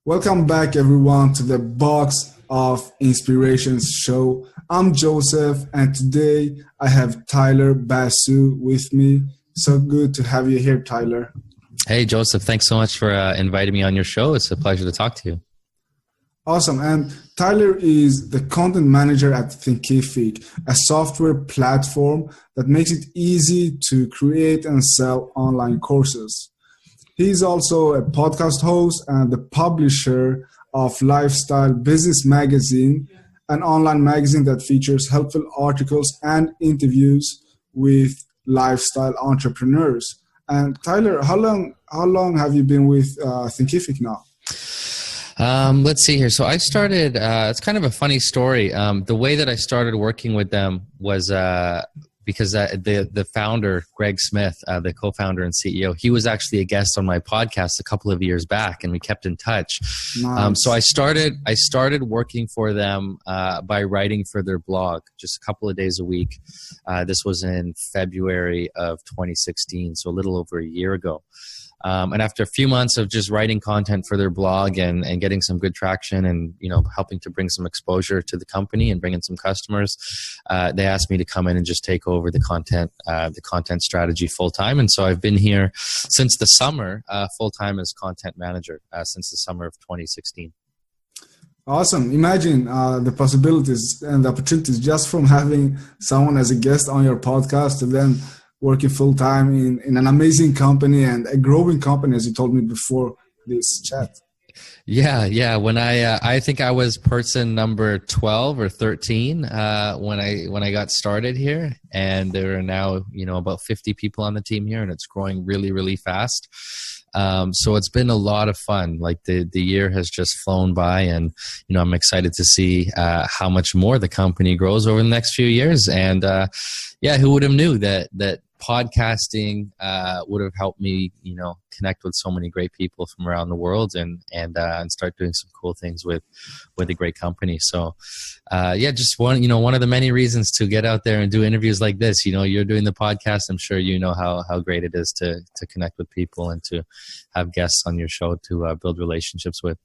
Welcome back, everyone, to the Box of Inspirations show. I'm Jossif, and today I have Tyler Basu with me. So good to have you here, Tyler. Hey, Jossif. Thanks so much for inviting me on your show. It's a pleasure to talk to you. Awesome. And Tyler is the content manager at Thinkific, a software platform that makes it easy to create and sell online courses. He's also a podcast host and the publisher of Lifestyle Business Magazine, an online magazine that features helpful articles and interviews with lifestyle entrepreneurs. And Tyler, how long have you been with Thinkific now? Let's see here. So I started, it's kind of a funny story. The way that I started working with them was because the founder, Greg Smith, the co-founder and CEO, he was actually a guest on my podcast a couple of years back, and we kept in touch. Nice. So I started working for them by writing for their blog just a couple of days a week. This was in February of 2016, so a little over a year ago. And after a few months of just writing content for their blog and getting some good traction and, helping to bring some exposure to the company and bring in some customers, they asked me to come in and just take over the content strategy full time. And so I've been here since the summer, full time as content manager, since the summer of 2016. Awesome. Imagine the possibilities and the opportunities just from having someone as a guest on your podcast and then working full-time in an amazing company and a growing company, as you told me before this chat. Yeah. When I think I was person number 12 or 13 when I got started here, and there are now about 50 people on the team here, and it's growing really, really fast. So it's been a lot of fun. Like the year has just flown by, and I'm excited to see how much more the company grows over the next few years. And who would have knew that podcasting would have helped me, connect with so many great people from around the world and start doing some cool things with a great company. So, just one of the many reasons to get out there and do interviews like this. You're doing the podcast. I'm sure you know how great it is to connect with people and to have guests on your show to build relationships with.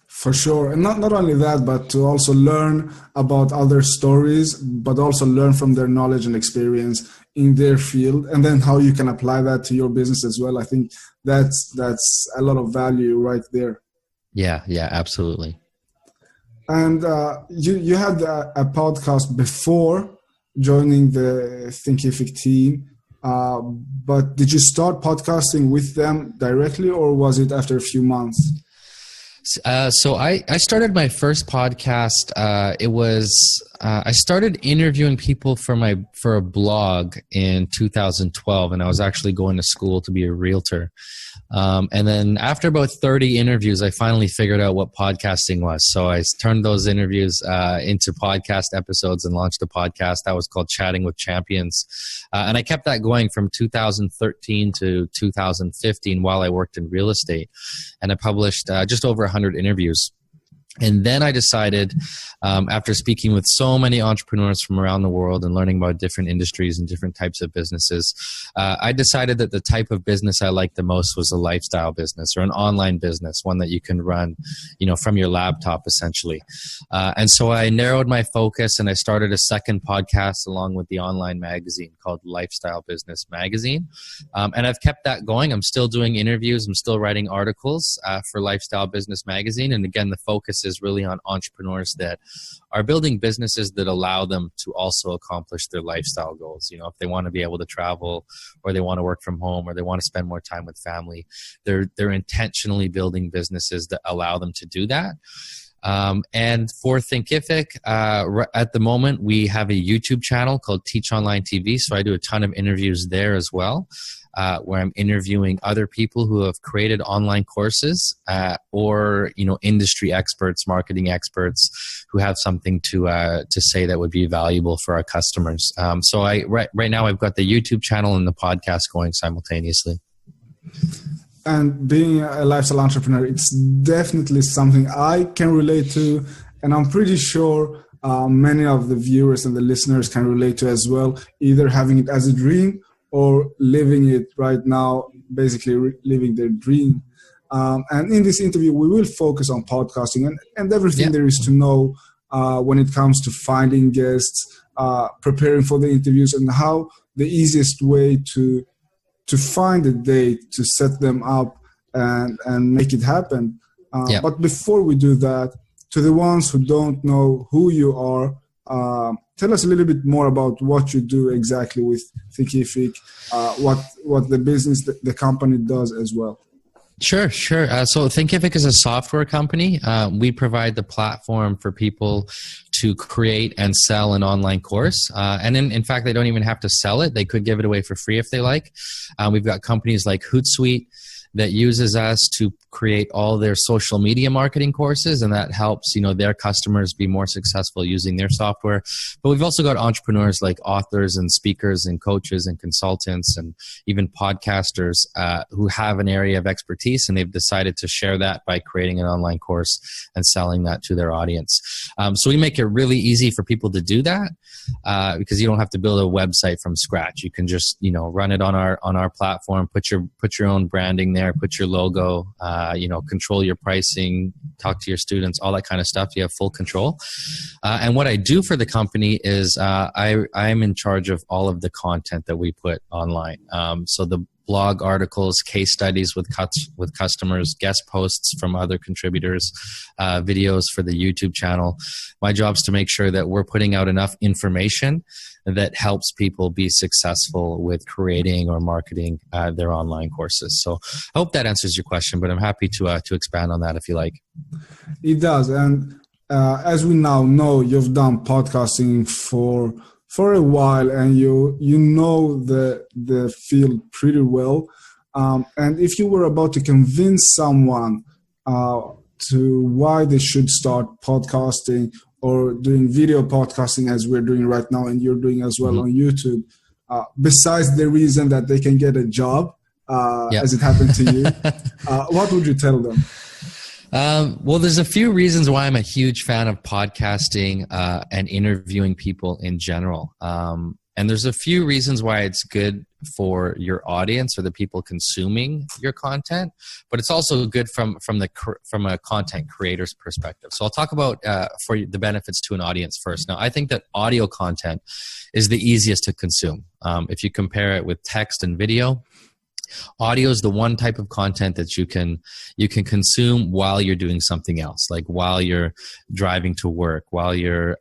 For sure. And not only that, but to also learn about other stories, but also learn from their knowledge and experience in their field, and then how you can apply that to your business as well. I think that's a lot of value right there. Yeah, absolutely. And you had a podcast before joining the Thinkific team, but did you start podcasting with them directly, or was it after a few months? So I started my first podcast. I started interviewing people for a blog in 2012, and I was actually going to school to be a realtor. And then after about 30 interviews, I finally figured out what podcasting was. So I turned those interviews into podcast episodes and launched a podcast that was called Chatting with Champions. And I kept that going from 2013 to 2015 while I worked in real estate. And I published just over 100 interviews. And then I decided, after speaking with so many entrepreneurs from around the world and learning about different industries and different types of businesses, I decided that the type of business I liked the most was a lifestyle business or an online business, one that you can run, from your laptop essentially. And so I narrowed my focus and I started a second podcast along with the online magazine called Lifestyle Business Magazine. And I've kept that going. I'm still doing interviews. I'm still writing articles for Lifestyle Business Magazine. And again, the focus is really on entrepreneurs that are building businesses that allow them to also accomplish their lifestyle goals. If they want to be able to travel, or they want to work from home, or they want to spend more time with family, they're intentionally building businesses that allow them to do that. And for Thinkific, at the moment, we have a YouTube channel called Teach Online TV. So I do a ton of interviews there as well, where I'm interviewing other people who have created online courses, or industry experts, marketing experts, who have something to say that would be valuable for our customers. So right now I've got the YouTube channel and the podcast going simultaneously. And being a lifestyle entrepreneur, it's definitely something I can relate to, and I'm pretty sure many of the viewers and the listeners can relate to as well, either having it as a dream or living it right now, basically living their dream. And in this interview, we will focus on podcasting and everything there is to know when it comes to finding guests, preparing for the interviews, and how the easiest way to find a date, to set them up and make it happen. But before we do that, to the ones who don't know who you are, tell us a little bit more about what you do exactly with Thinkific, what the business, the company does as well. Sure. So Thinkific is a software company. We provide the platform for people to create and sell an online course. And in fact, they don't even have to sell it. They could give it away for free if they like. We've got companies like Hootsuite that uses us to create all their social media marketing courses, and that helps, their customers be more successful using their software. But we've also got entrepreneurs like authors and speakers and coaches and consultants and even podcasters who have an area of expertise, and they've decided to share that by creating an online course and selling that to their audience. So we make it really easy for people to do that because you don't have to build a website from scratch. You can just, run it on our platform, put your own branding there, put your logo, control your pricing, talk to your students, all that kind of stuff. You have full control. And what I do for the company is I'm in charge of all of the content that we put online. So the blog articles, case studies with customers, guest posts from other contributors, videos for the YouTube channel. My job is to make sure that we're putting out enough information that helps people be successful with creating or marketing their online courses. So I hope that answers your question, but I'm happy to expand on that if you like. It does. And as we now know, you've done podcasting for a while, and you know the field pretty well. And if you were about to convince someone to why they should start podcasting or doing video podcasting as we're doing right now, and you're doing as well on YouTube, besides the reason that they can get a job, as it happened to you, what would you tell them? Well, there's a few reasons why I'm a huge fan of podcasting and interviewing people in general. And there's a few reasons why it's good for your audience or the people consuming your content, but it's also good from a content creator's perspective. So I'll talk about for the benefits to an audience first. Now, I think that audio content is the easiest to consume. If you compare it with text and video, audio is the one type of content that you can consume while you're doing something else, like while you're driving to work, while you're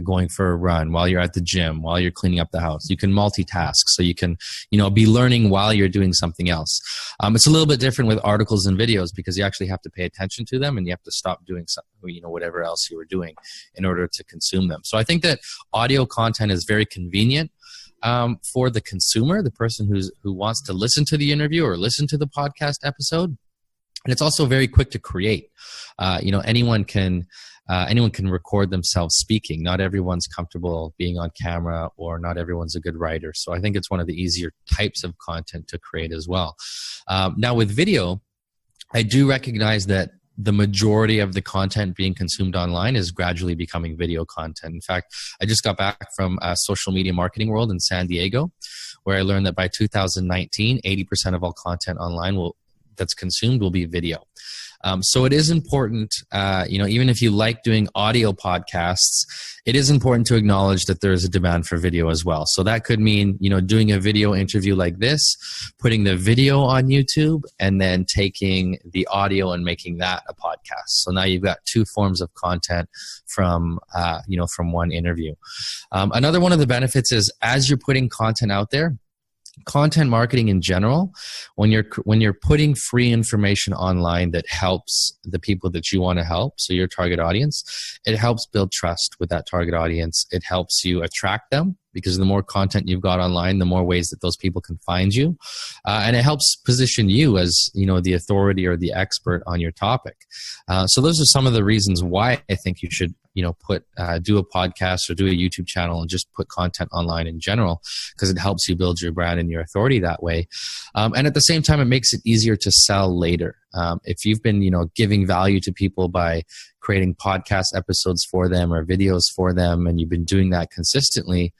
going for a run, while you're at the gym, while you're cleaning up the house. You can multitask, so you can be learning while you're doing something else. It's a little bit different with articles and videos because you actually have to pay attention to them and you have to stop doing something, whatever else you were doing in order to consume them. So I think that audio content is very convenient for the consumer, the person who wants to listen to the interview or listen to the podcast episode. And it's also very quick to create. Anyone can record themselves speaking. Not everyone's comfortable being on camera, or not everyone's a good writer. So I think it's one of the easier types of content to create as well. Now with video, I do recognize that the majority of the content being consumed online is gradually becoming video content. In fact, I just got back from Social Media Marketing World in San Diego, where I learned that by 2019, 80% of all content online that's consumed will be video. So it is important, even if you like doing audio podcasts, it is important to acknowledge that there is a demand for video as well. So that could mean, doing a video interview like this, putting the video on YouTube, and then taking the audio and making that a podcast. So now you've got two forms of content from one interview. Another one of the benefits is as you're putting content out there, content marketing in general, when you're putting free information online that helps the people that you want to help, so your target audience, it helps build trust with that target audience. It helps you attract them, because the more content you've got online, the more ways that those people can find you. And it helps position you as, the authority or the expert on your topic. So those are some of the reasons why I think you should, do a podcast or do a YouTube channel and just put content online in general, because it helps you build your brand and your authority that way. And at the same time, it makes it easier to sell later. If you've been, giving value to people by creating podcast episodes for them or videos for them, and you've been doing that consistently,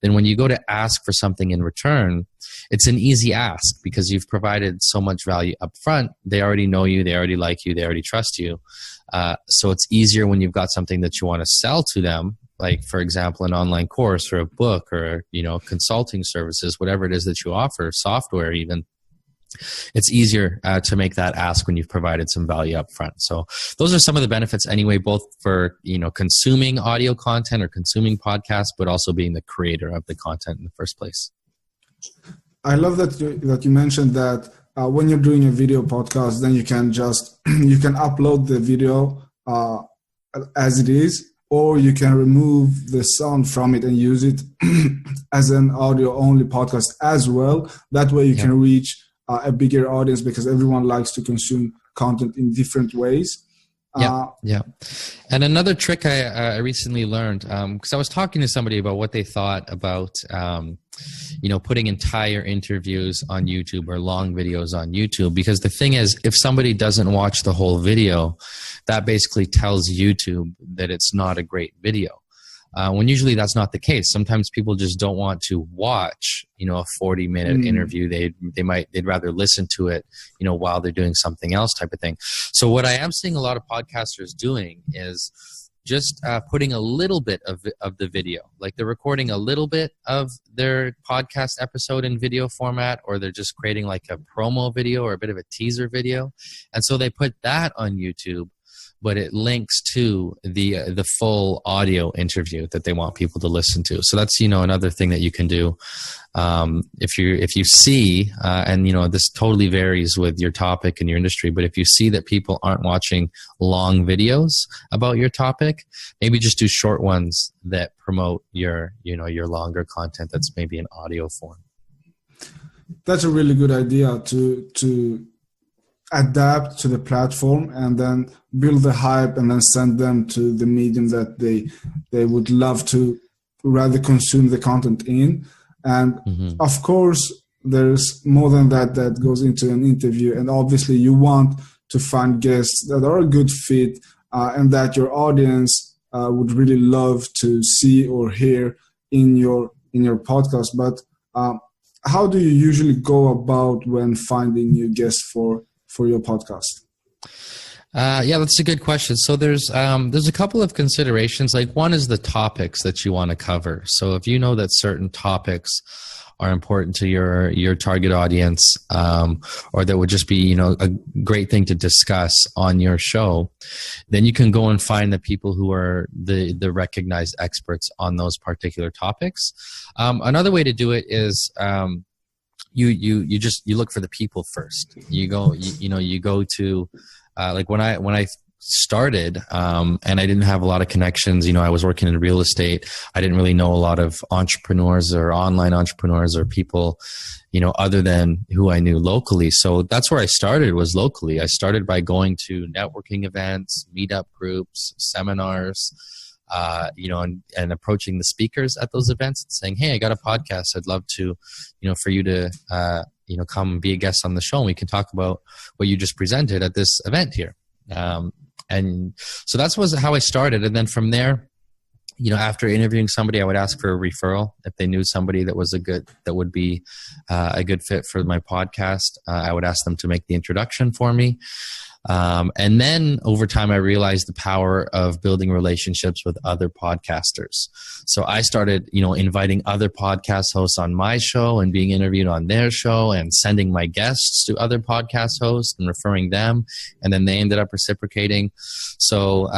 then when you go to ask for something in return, it's an easy ask because you've provided so much value up front. They already know you, they already like you, they already trust you. So it's easier when you've got something that you want to sell to them, like, for example, an online course or a book or, consulting services, whatever it is that you offer, software even. It's easier to make that ask when you've provided some value up front. So those are some of the benefits anyway, both for, consuming audio content or consuming podcasts, but also being the creator of the content in the first place. I love that you mentioned that when you're doing a video podcast, then you can upload the video as it is, or you can remove the sound from it and use it as an audio only podcast as well. That way you can reach a bigger audience, because everyone likes to consume content in different ways. Yeah. And another trick I recently learned, because I was talking to somebody about what they thought about, putting entire interviews on YouTube or long videos on YouTube. Because the thing is, if somebody doesn't watch the whole video, that basically tells YouTube that it's not a great video. When usually that's not the case. Sometimes people just don't want to watch, a 40-minute interview. They'd rather listen to it, while they're doing something else, type of thing. So what I am seeing a lot of podcasters doing is just putting a little bit of the video, like they're recording a little bit of their podcast episode in video format, or they're just creating like a promo video or a bit of a teaser video. And so they put that on YouTube, but it links to the full audio interview that they want people to listen to. So that's, another thing that you can do. If you see, and this totally varies with your topic and your industry, but if you see that people aren't watching long videos about your topic, maybe just do short ones that promote your longer content that's maybe in audio form. That's a really good idea to adapt to the platform and then build the hype and then send them to the medium that they would love to rather consume the content in. And of course, there's more than that goes into an interview. And obviously you want to find guests that are a good fit and that your audience would really love to see or hear in your podcast. But how do you usually go about when finding new guests for your podcast? Yeah, that's a good question. So there's a couple of considerations. Like, one is the topics that you want to cover. So if you know that certain topics are important to your target audience, or that would just be, a great thing to discuss on your show, then you can go and find the people who are the recognized experts on those particular topics. Another way to do it is, you look for the people first. You go to, like when I started, and I didn't have a lot of connections, I was working in real estate. I didn't really know a lot of entrepreneurs or online entrepreneurs or people, other than who I knew locally. So that's where I started, was locally. I started by going to networking events, meetup groups, seminars, and approaching the speakers at those events and saying, "Hey, I got a podcast. I'd love to, for you to, come be a guest on the show, and we can talk about what you just presented at this event here." And so that's how I started. And then from there, after interviewing somebody, I would ask for a referral. If they knew somebody that would be a good fit for my podcast, I would ask them to make the introduction for me. And then over time, I realized the power of building relationships with other podcasters. So I started, inviting other podcast hosts on my show and being interviewed on their show, and sending my guests to other podcast hosts and referring them. And then they ended up reciprocating. So,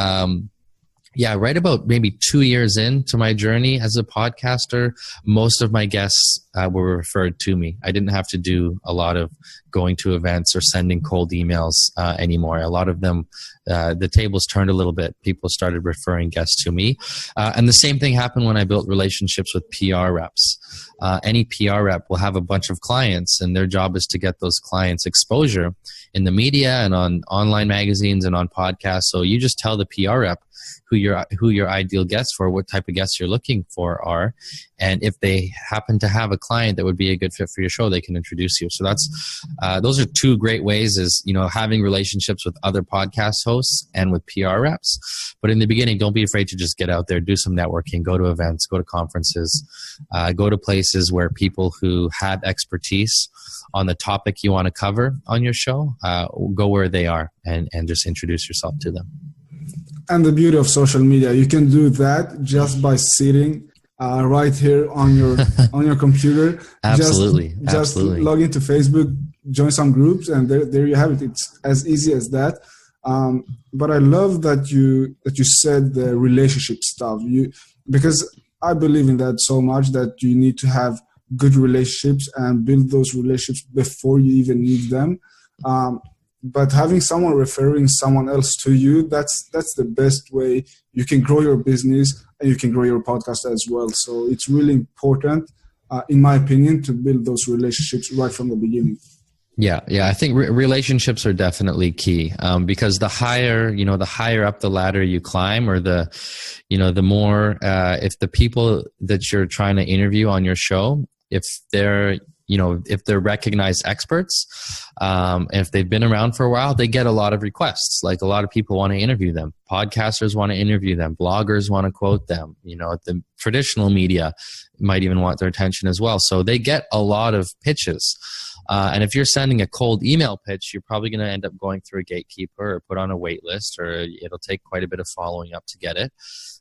right about maybe 2 years into my journey as a podcaster, most of my guests were referred to me. I didn't have to do a lot of going to events or sending cold emails anymore. A lot of them, the tables turned a little bit. People started referring guests to me. And the same thing happened when I built relationships with PR reps. Any PR rep will have a bunch of clients, and their job is to get those clients exposure in the media and on online magazines and on podcasts. So you just tell the PR rep, who your ideal guests for, what type of guests you're looking for are, and if they happen to have a client that would be a good fit for your show, they can introduce you. So that's those are two great ways, is, you know, having relationships with other podcast hosts and with PR reps. But in the beginning, don't be afraid to just get out there, do some networking, go to events, go to conferences, go to places where people who have expertise on the topic you want to cover on your show, go where they are and just introduce yourself to them. And the beauty of social media, you can do that just by sitting right here on your computer. Absolutely. Just log into Facebook, join some groups, and there you have it. It's as easy as that. But I love that you said the relationship stuff. Because I believe in that so much, that you need to have good relationships and build those relationships before you even need them. But having someone referring someone else to you, that's the best way you can grow your business and you can grow your podcast as well. So it's really important, in my opinion, to build those relationships right from the beginning. Yeah. I think relationships are definitely key, because the higher up the ladder you climb, or the more, if the people that you're trying to interview on your show, if they're recognized experts, and if they've been around for a while, they get a lot of requests. Like, a lot of people want to interview them. Podcasters want to interview them. Bloggers want to quote them. The traditional media might even want their attention as well. So they get a lot of pitches. And if you're sending a cold email pitch, you're probably going to end up going through a gatekeeper or put on a wait list, or it'll take quite a bit of following up to get it.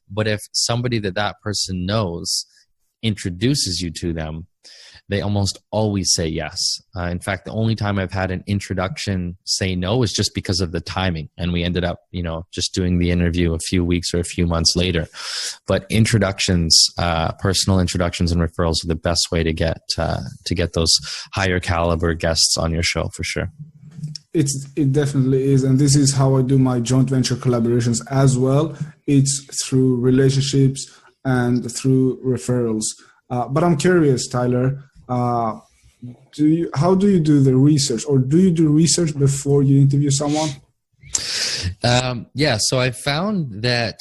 But if somebody that person knows introduces you to them, they almost always say yes. In fact, the only time I've had an introduction say no is just because of the timing, and we ended up, just doing the interview a few weeks or a few months later. But introductions, personal introductions and referrals are the best way to get those higher caliber guests on your show, for sure. It definitely is, and this is how I do my joint venture collaborations as well. It's through relationships and through referrals. But I'm curious, Tyler, how do you do the research, or do you do research before you interview someone? So I found that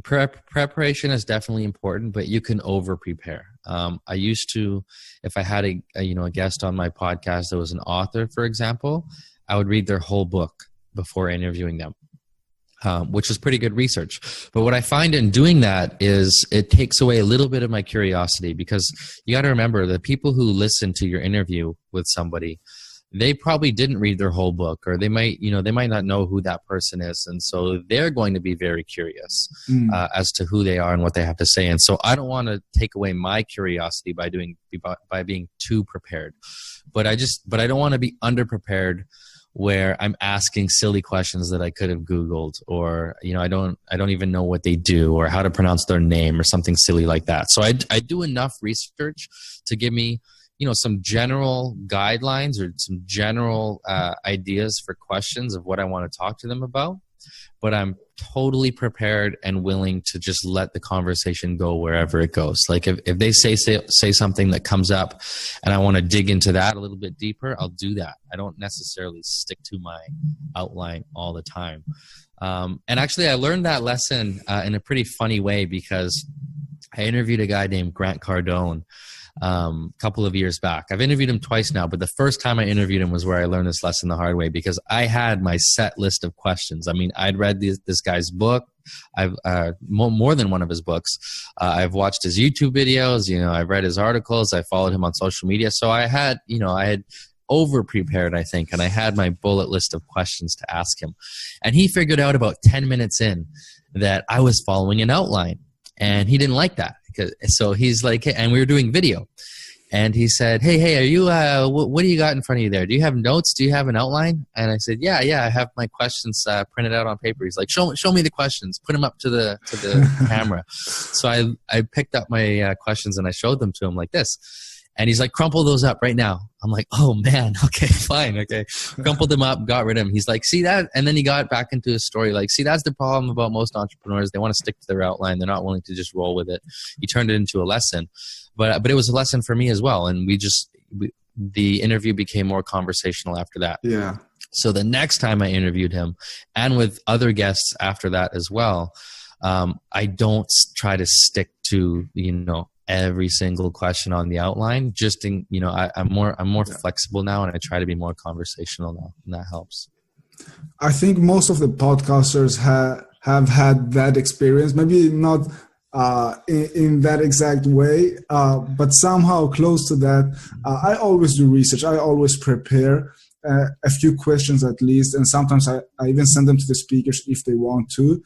preparation is definitely important, but you can over prepare. I used to, if I had a guest on my podcast that was an author, for example, I would read their whole book before interviewing them. Which is pretty good research. But what I find in doing that is it takes away a little bit of my curiosity, because you got to remember, the people who listen to your interview with somebody, they probably didn't read their whole book, or they might not know who that person is. And so they're going to be very curious as to who they are and what they have to say. And so I don't want to take away my curiosity by being too prepared. But I don't want to be underprepared, where I'm asking silly questions that I could have Googled, or, I don't even know what they do or how to pronounce their name or something silly like that. So I do enough research to give me, some general guidelines or some general ideas for questions of what I want to talk to them about. But I'm totally prepared and willing to just let the conversation go wherever it goes. Like, if they say something that comes up and I want to dig into that a little bit deeper, I'll do that. I don't necessarily stick to my outline all the time. And actually, I learned that lesson in a pretty funny way, because I interviewed a guy named Grant Cardone a couple of years back. I've interviewed him twice now, but the first time I interviewed him was where I learned this lesson the hard way, because I had my set list of questions. I mean, I'd read this guy's book. I've more than one of his books. I've watched his YouTube videos. I've read his articles. I followed him on social media. So I had over prepared, I think, and I had my bullet list of questions to ask him. And he figured out about 10 minutes in that I was following an outline, and he didn't like that. So he's like, hey, and we were doing video, and he said, hey, are you, what do you got in front of you there? Do you have notes? Do you have an outline? And I said, yeah, I have my questions printed out on paper. He's like, show me the questions, put them up to the camera. So I picked up my questions and I showed them to him like this. And he's like, crumple those up right now. I'm like, oh man, okay, fine, okay. Crumpled them up, got rid of them. He's like, see that? And then he got back into his story, like, see, that's the problem about most entrepreneurs. They want to stick to their outline. They're not willing to just roll with it. He turned it into a lesson. But it was a lesson for me as well. And the interview became more conversational after that. Yeah. So the next time I interviewed him, and with other guests after that as well, I don't try to stick to, every single question on the outline. I'm more flexible now, and I try to be more conversational now, and that helps. I think most of the podcasters have had that experience, maybe not in that exact way, but somehow close to that. I always do research. I always prepare a few questions at least, and sometimes I even send them to the speakers if they want to.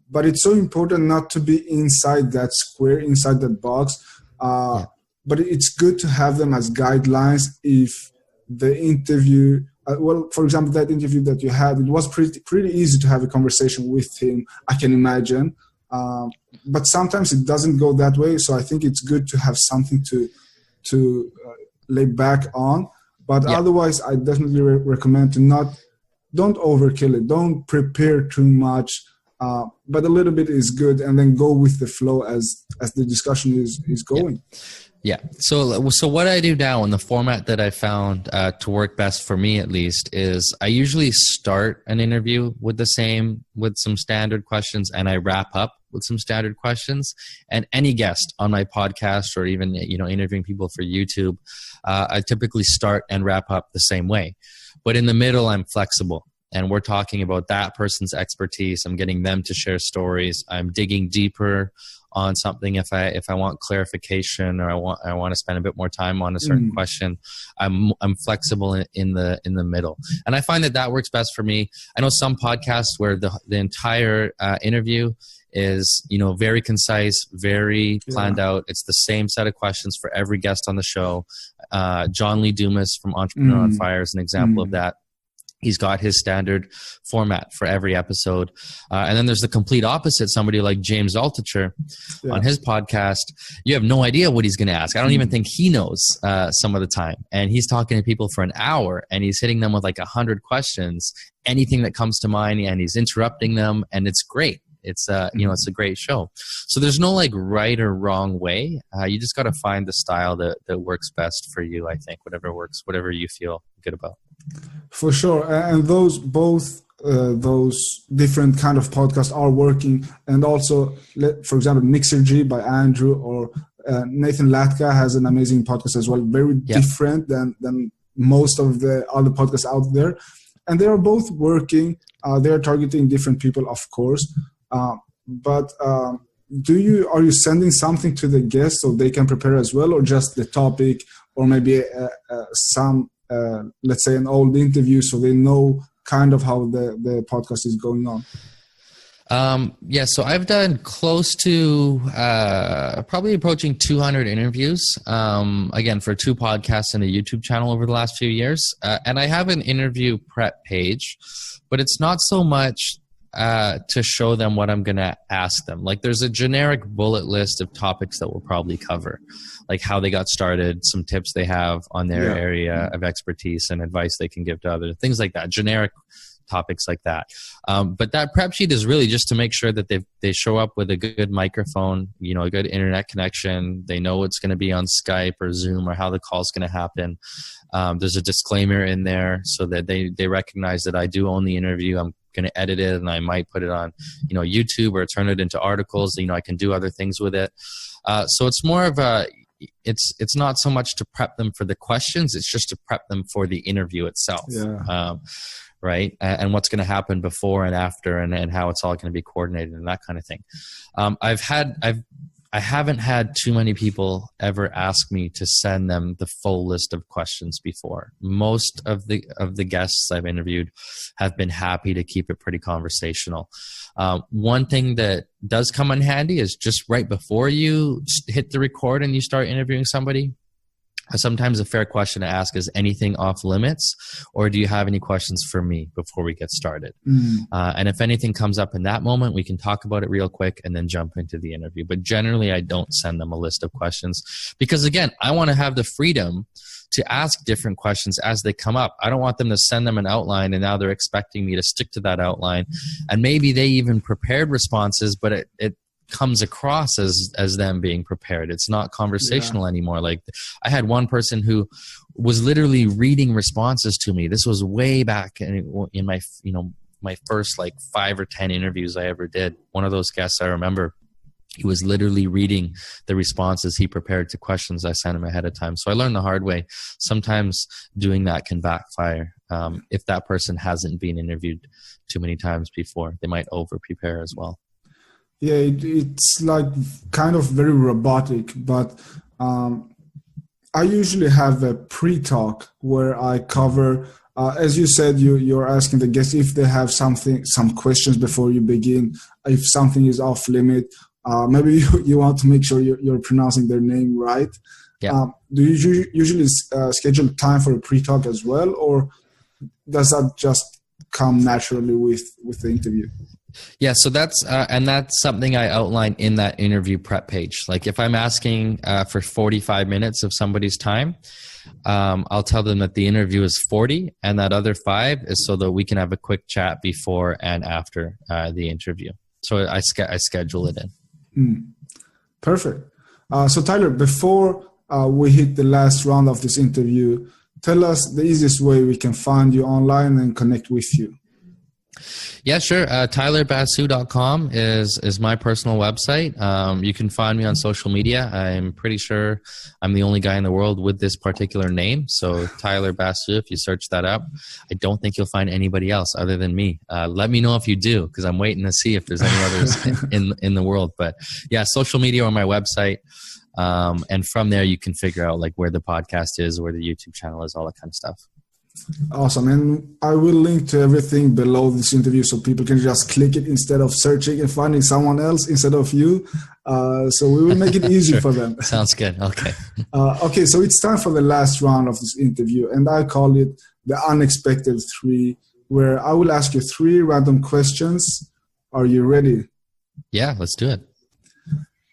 But it's so important not to be inside that square, inside that box. But it's good to have them as guidelines if the interview, for example, that interview that you had, it was pretty easy to have a conversation with him, I can imagine. But sometimes it doesn't go that way. So I think it's good to have something to lay back on. But otherwise, I definitely recommend to don't overkill it. Don't prepare too much. But a little bit is good, and then go with the flow as the discussion is going. Yeah. So what I do now, in the format that I found to work best for me, at least, is I usually start an interview with some standard questions, and I wrap up with some standard questions. And any guest on my podcast, or even interviewing people for YouTube, I typically start and wrap up the same way. But in the middle, I'm flexible. And we're talking about that person's expertise. I'm getting them to share stories. I'm digging deeper on something if I want clarification, or I want to spend a bit more time on a certain question. I'm flexible in the middle, and I find that works best for me. I know some podcasts where the entire interview is very concise, very planned out. It's the same set of questions for every guest on the show. John Lee Dumas from Entrepreneur on Fire is an example of that. He's got his standard format for every episode. And then there's the complete opposite. Somebody like James Altucher on his podcast, you have no idea what he's going to ask. I don't even think he knows some of the time. And he's talking to people for an hour, and he's hitting them with like 100 questions, anything that comes to mind, and he's interrupting them. And it's great. It's it's a great show. So there's no like right or wrong way. You just got to find the style that works best for you. I think whatever works, whatever you feel good about. For sure, and those different kind of podcasts are working. And also, for example, Mixergy by Andrew, or Nathan Latka has an amazing podcast as well. Very different than most of the other podcasts out there, and they are both working. They are targeting different people, of course. But are you sending something to the guests so they can prepare as well, or just the topic, or maybe some let's say an old interview, so they know kind of how the podcast is going on? So I've done close to probably approaching 200 interviews, again, for 2 podcasts and a YouTube channel over the last few years. And I have an interview prep page, but it's not so much to show them what I'm going to ask them. Like, there's a generic bullet list of topics that we'll probably cover, like how they got started, some tips they have on their area of expertise, and advice they can give to others, things like that, generic topics like that. But that prep sheet is really just to make sure that they show up with a good microphone, a good internet connection. They know it's going to be on Skype or Zoom, or how the call is going to happen. There's a disclaimer in there so that they recognize that I do own the interview. I'm going to edit it, and I might put it on, YouTube, or turn it into articles. I can do other things with it. So it's more of it's not so much to prep them for the questions. It's just to prep them for the interview itself. Right. And what's going to happen before and after, and how it's all going to be coordinated, and that kind of thing. I haven't had too many people ever ask me to send them the full list of questions before. Most of the guests I've interviewed have been happy to keep it pretty conversational. One thing that does come in handy is just right before you hit the record and you start interviewing somebody, sometimes a fair question to ask is, anything off limits, or do you have any questions for me before we get started? And if anything comes up in that moment, we can talk about it real quick and then jump into the interview. But generally, I don't send them a list of questions because, again, I want to have the freedom to ask different questions as they come up. I don't want them to send them an outline and now they're expecting me to stick to that outline. And maybe they even prepared responses, but comes across as them being prepared. It's not conversational anymore. Like I had one person who was literally reading responses to me. This was way back in my, my first like 5 or 10 interviews I ever did. One of those guests I remember, he was literally reading the responses he prepared to questions I sent him ahead of time. So I learned the hard way. Sometimes doing that can backfire. If that person hasn't been interviewed too many times before, they might over prepare as well. Yeah, it's like kind of very robotic, but I usually have a pre-talk where I cover, as you said, you're asking the guests if they have some questions before you begin, if something is off limit. Maybe you want to make sure you're pronouncing their name right. Yeah. Do you usually schedule time for a pre-talk as well, or does that just come naturally with the interview? Yeah, so that's something I outline in that interview prep page. Like if I'm asking for 45 minutes of somebody's time, I'll tell them that the interview is 40 and that other 5 is so that we can have a quick chat before and after the interview. So I schedule it in. Perfect. So Tyler, before we hit the last round of this interview, tell us the easiest way we can find you online and connect with you. Yeah, sure. TylerBasu.com is my personal website. You can find me on social media. I'm pretty sure I'm the only guy in the world with this particular name. So Tyler Basu, if you search that up, I don't think you'll find anybody else other than me. Let me know if you do, because I'm waiting to see if there's any others in the world. But yeah, social media or my website. And from there, you can figure out like where the podcast is, where the YouTube channel is, all that kind of stuff. Awesome. And I will link to everything below this interview so people can just click it instead of searching and finding someone else instead of you. So we will make it easy Sure. for them. Sounds good. Okay. Okay, so it's time for the last round of this interview, and I call it the unexpected 3, where I will ask you 3 random questions. Are you ready? Yeah, let's do it.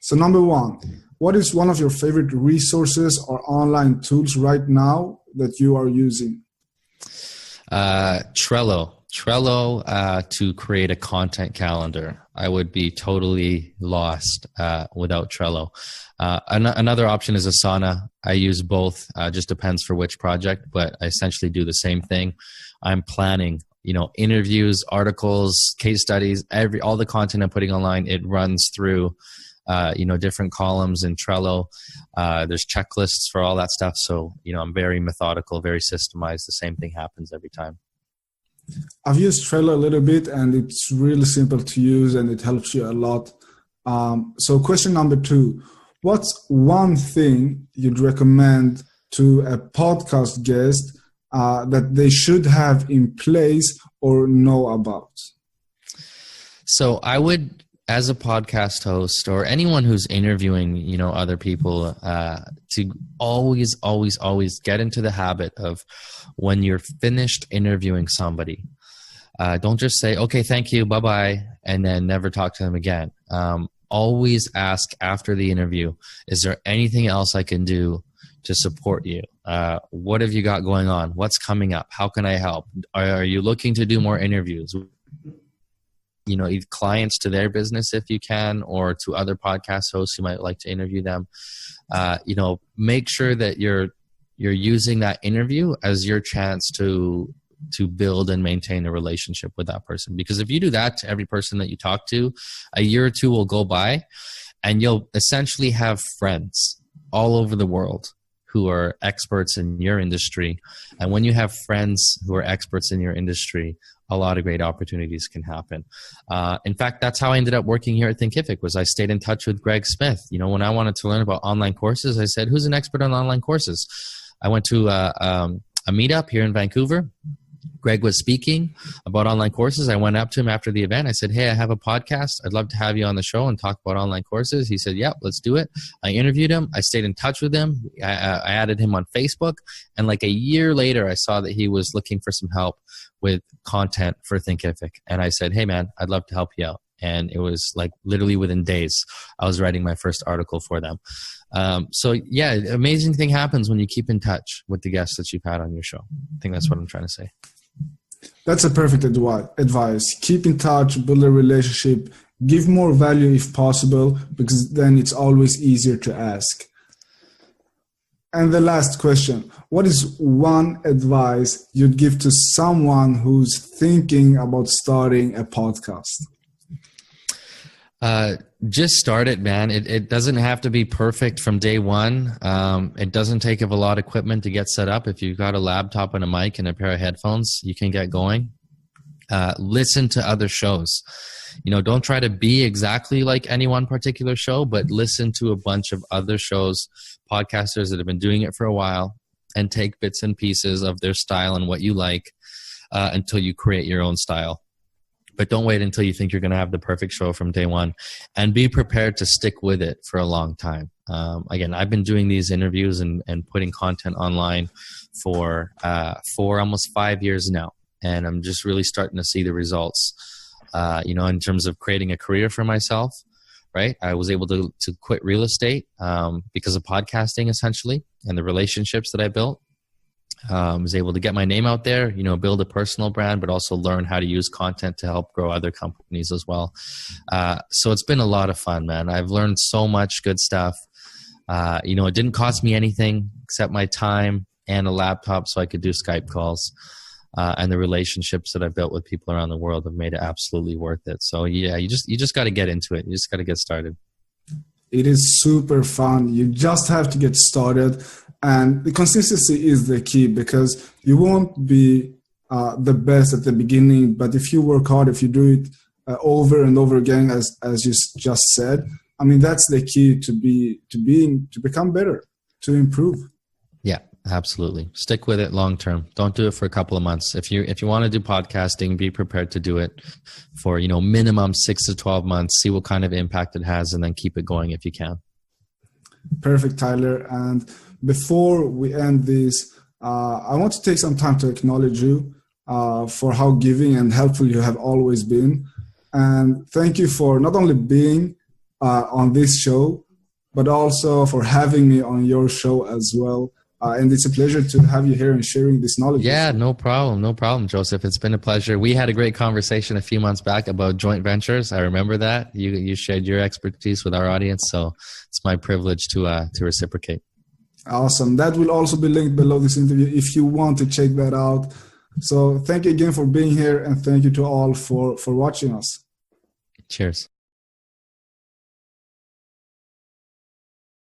So number 1, what is one of your favorite resources or online tools right now that you are using? Trello to create a content calendar. I would be totally lost without Trello. Another option is Asana. I use both. Just depends for which project, but I essentially do the same thing. I'm planning, interviews, articles, case studies, all the content I'm putting online. It runs through different columns in Trello. There's checklists for all that stuff. So, I'm very methodical, very systemized. The same thing happens every time. I've used Trello a little bit, and it's really simple to use, and it helps you a lot. So question number 2, what's one thing you'd recommend to a podcast guest that they should have in place or know about? So I would, as a podcast host or anyone who's interviewing, other people, to always get into the habit of when you're finished interviewing somebody, don't just say, okay, thank you, bye-bye, and then never talk to them again. Always ask after the interview, is there anything else I can do to support you? What have you got going on? What's coming up? How can I help? Are you looking to do more interviews? Either clients to their business if you can, or to other podcast hosts who might like to interview them. Make sure that you're using that interview as your chance to build and maintain a relationship with that person. Because if you do that to every person that you talk to, a year or 2 will go by and you'll essentially have friends all over the world who are experts in your industry. And when you have friends who are experts in your industry, a lot of great opportunities can happen. In fact, that's how I ended up working here at Thinkific. Was I stayed in touch with Greg Smith. When I wanted to learn about online courses, I said, who's an expert on online courses? I went to a meetup here in Vancouver. Greg was speaking about online courses. I went up to him after the event. I said, hey, I have a podcast. I'd love to have you on the show and talk about online courses. He said, yep, let's do it. I interviewed him. I stayed in touch with him. I added him on Facebook. And like a year later, I saw that he was looking for some help with content for Thinkific. And I said, hey, man, I'd love to help you out. And it was like literally within days, I was writing my first article for them. So yeah, amazing thing happens when you keep in touch with the guests that you've had on your show. I think that's what I'm trying to say. That's a perfect advice. Keep in touch, build a relationship, Give more value if possible, because then it's always easier to ask. And the last question, what is one advice you'd give to someone who's thinking about starting a podcast? Just start it, man. It doesn't have to be perfect from day one. It doesn't take a lot of equipment to get set up. If you've got a laptop and a mic and a pair of headphones, you can get going. Listen to other shows. Don't try to be exactly like any one particular show, but listen to a bunch of other shows, podcasters that have been doing it for a while, and take bits and pieces of their style and what you like until you create your own style. But don't wait until you think you're going to have the perfect show from day one, and be prepared to stick with it for a long time. Again, I've been doing these interviews and putting content online for almost 5 years now, and I'm just really starting to see the results. In terms of creating a career for myself, right? I was able to quit real estate because of podcasting, essentially, and the relationships that I built. Was able to get my name out there, build a personal brand, but also learn how to use content to help grow other companies as well. So it's been a lot of fun, man. I've learned so much good stuff. It didn't cost me anything except my time and a laptop so I could do Skype calls. And the relationships that I've built with people around the world have made it absolutely worth it. So yeah, you just got to get into it. You just got to get started. It is super fun. You just have to get started. And the consistency is the key, because you won't be the best at the beginning, but if you work hard, if you do it over and over again, as you just said, I mean, that's the key to become better, to improve. Yeah, absolutely. Stick with it long term. Don't do it for a couple of months. If you want to do podcasting, be prepared to do it for minimum 6 to 12 months. See what kind of impact it has, and then keep it going if you can. Perfect, Tyler. And before we end this, I want to take some time to acknowledge you for how giving and helpful you have always been. And thank you for not only being on this show, but also for having me on your show as well. And it's a pleasure to have you here and sharing this knowledge. Yeah, no problem, Jossif. It's been a pleasure. We had a great conversation a few months back about joint ventures. I remember that. You shared your expertise with our audience, so it's my privilege to reciprocate. Awesome. That will also be linked below this interview if you want to check that out. So thank you again for being here, and thank you to all for watching us. Cheers.